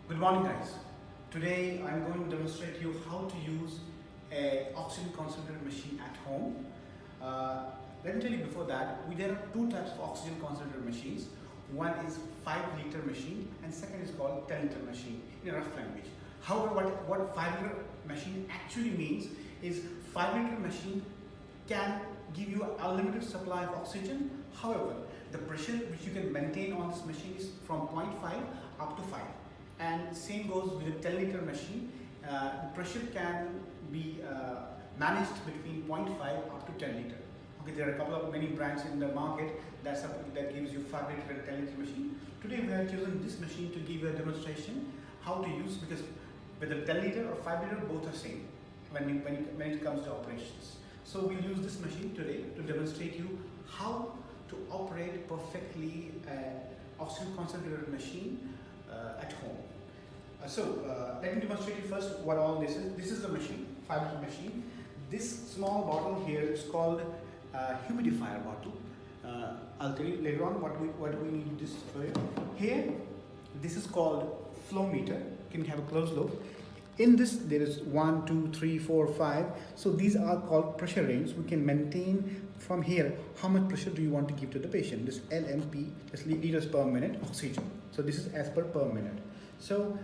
Good morning, guys. Today I'm going to demonstrate you how to use a oxygen concentrator machine at home. Let me tell you before that, there are two types of oxygen concentrator machines. One is 5-liter machine and second is called 10-liter machine in a rough language. However, what 5-liter machine actually means is 5-liter machine can give you a limited supply of oxygen. However, the pressure which you can maintain on this machine is from 0.5 up to 5. And same goes with a 10-liter machine. The pressure can be managed between 0.5 up to 10 liter. Okay, there are a couple of many brands in the market that gives you 5-liter and 10-liter machine. Today we have chosen this machine to give you a demonstration how to use, because whether 10-liter or 5-liter both are same when it comes to operations. So we'll use this machine today to demonstrate you how to operate perfectly an oxygen concentrator machine at home. Let me demonstrate you first what all this is. This is the machine, 5-liter machine. This small bottle here is called humidifier bottle. I'll tell you later on what we need this for. Here, this is called flow meter. You can have a close look. In this, there is 1, 2, 3, 4, 5. So these are called pressure range. We can maintain from here how much pressure do you want to give to the patient. This LMP, this liters per minute oxygen. So this is as per minute. So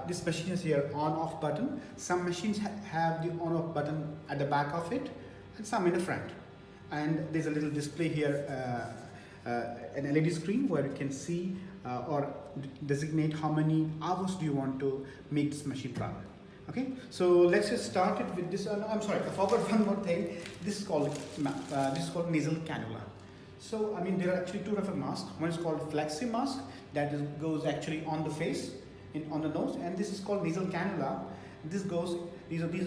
this machine is here on-off button. Some machines have the on-off button at the back of it, and some in the front. And there's a little display here, an LED screen where you can see or designate how many hours do you want to make this machine run. Okay, so let's just start it with this. I'm sorry, I forgot one more thing. This is called nasal cannula. So I mean, there are actually two types of masks. One is called flexi mask that goes actually on the face, on the nose, and this is called nasal cannula. These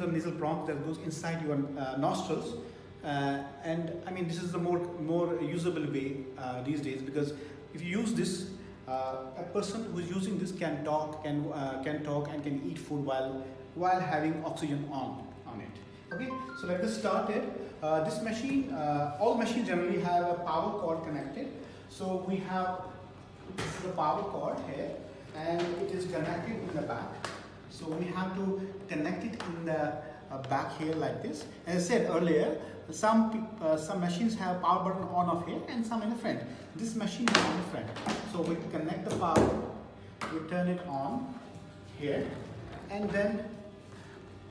are nasal prongs that goes inside your nostrils. And I mean, this is the more usable way these days, because if you use this, a person who is using this can talk and can eat food while having oxygen on it. Okay, so let us start it. This machine, all machines generally have a power cord connected. So we have the power cord here, and it is connected in the back. So we have to connect it in the back here like this. As I said earlier, some machines have power button on off here and some in the front. This machine is on the front. So we connect the power, we turn it on here, and then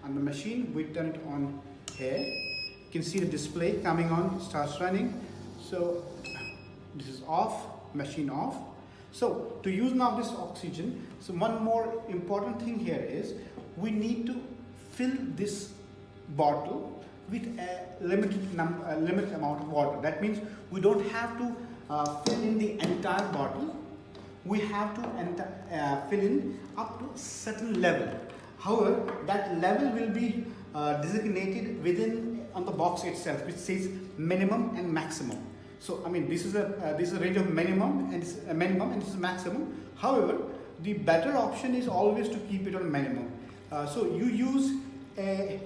on the machine we turn it on here. You can see the display coming on, starts running. So this is off, machine off. So to use now this oxygen, so one more important thing here is we need to fill this bottle with a limited amount of water. That means we don't have to fill in the entire bottle. We have to fill in up to a certain level. However, that level will be designated on the box itself, which says minimum and maximum. So I mean, this is a range of minimum and this is maximum. However, the better option is always to keep it on minimum. So you use a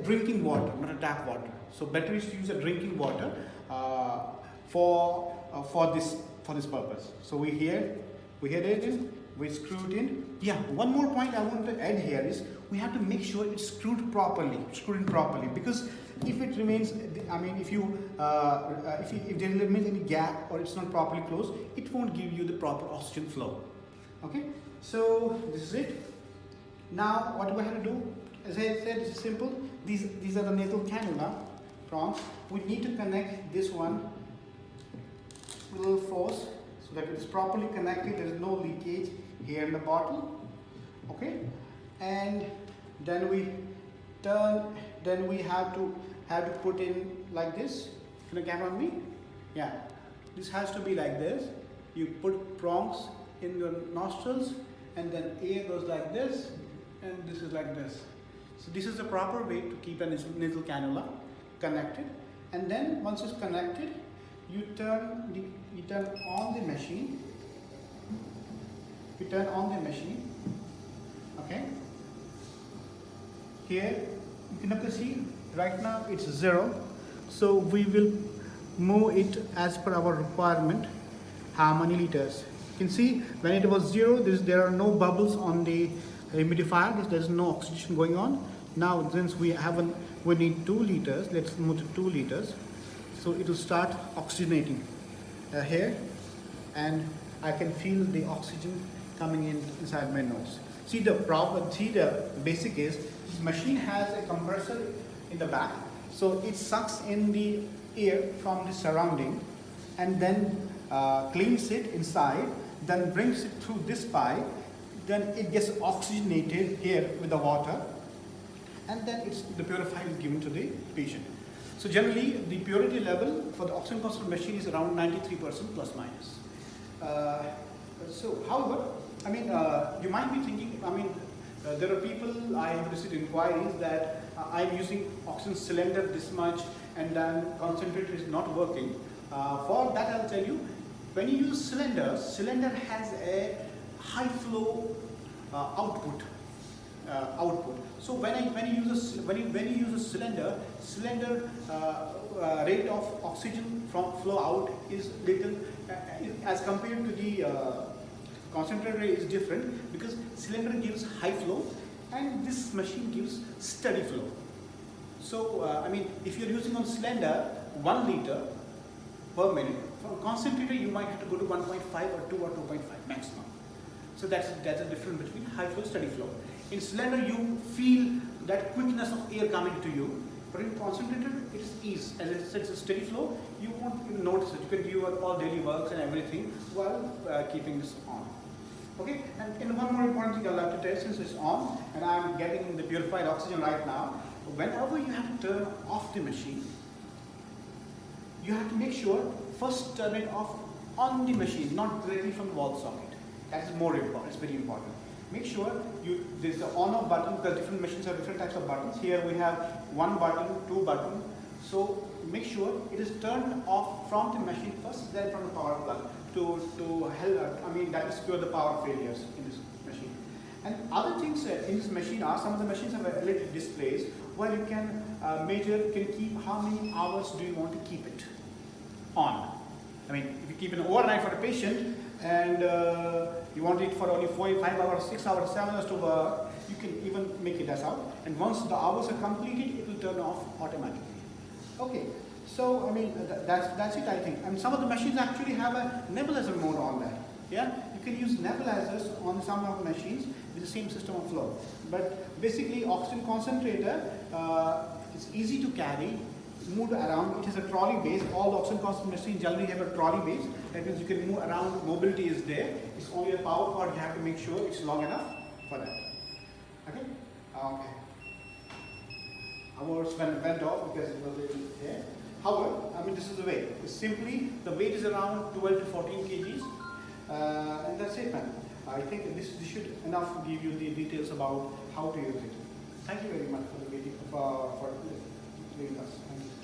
drinking water, not a tap water. So better is to use a drinking water for this purpose. So we had it in, we screwed in. Yeah, one more point I want to add here is we have to make sure it's screwed in properly, because if it remains, I mean, if there remains any gap or it's not properly closed, it won't give you the proper oxygen flow. Okay, so this is it. Now what do I have to do? As I said, it's simple. These are the nasal cannula prongs. We need to connect this one with a little force so that it is properly connected. There is no leakage here in the bottle. Okay, and then we have to put in like this. Can you camera on me? Yeah, this has to be like this. You put prongs in your nostrils, and then air goes like this, and this is like this. So this is the proper way to keep a nasal cannula connected. And then once it's connected, you turn on the machine. You turn on the machine. Okay. Here you can see right now it's 0. So we will move it as per our requirement. How many liters? You can see when it was 0, there are no bubbles on the humidifier. There's no oxidation going on. Now since we need 2 liters, let's move to 2 liters. So it will start oxygenating here, and I can feel the oxygen coming inside my nose. See the basic is, this machine has a compressor in the back, so it sucks in the air from the surrounding and then cleans it inside, then brings it through this pipe, then it gets oxygenated here with the water, and then the purifier is given to the patient. So generally the purity level for the oxygen concentrator machine is around 93% plus minus. However, you might be thinking, there are people, I have received inquiries that I'm using oxygen cylinder this much and then concentrator is not working. For that I'll tell you, when you use cylinder has a high flow output. So when you use a cylinder rate of oxygen from flow out is little as compared to the concentrator is different, because cylinder gives high flow and this machine gives steady flow. So if you're using on cylinder 1 liter per minute, for concentrator you might have to go to 1.5 or 2 or 2.5 maximum. So that's a difference between high flow, steady flow. In cylinder you feel that quickness of air coming to you, but in concentrator it is ease. As it's a steady flow, you won't even notice it. You can do your all daily works and everything while keeping this on. Okay, and one more important thing I'd like to tell you, since it's on and I'm getting the purified oxygen right now, whenever you have to turn off the machine, you have to make sure first turn it off on the machine, not directly from the wall socket. That is more important, it's very important. Make sure there's the on-off button, because different machines have different types of buttons. Here we have 1 button, 2 button. So make sure it is turned off from the machine first, then from the power plug to help, that is cure the power failures in this machine. And other things in this machine are, some of the machines have LED displays where you can keep how many hours do you want to keep it on. If you keep it overnight for a patient and you want it for only 4, 5 hours, 6 hours, 7 hours to work, you can even make it as out. And once the hours are completed, it will turn off automatically. Okay, so that's it, I think. And some of the machines actually have a nebulizer mode on that. Yeah, you can use nebulizers on some of the machines with the same system of flow. But basically, oxygen concentrator is easy to carry, move around. It is a trolley base. All the oxygen concentrator machines generally have a trolley base. That means you can move around. Mobility is there. It's only a power cord. You have to make sure it's long enough for that. Okay. Okay. Ours went off because it was there. However, this is the weight. It's simply the weight is around 12 to 14 kgs, and that's it, man. I think this should enough give you the details about how to use it. Thank you very much for the video, for doing us. Thank you.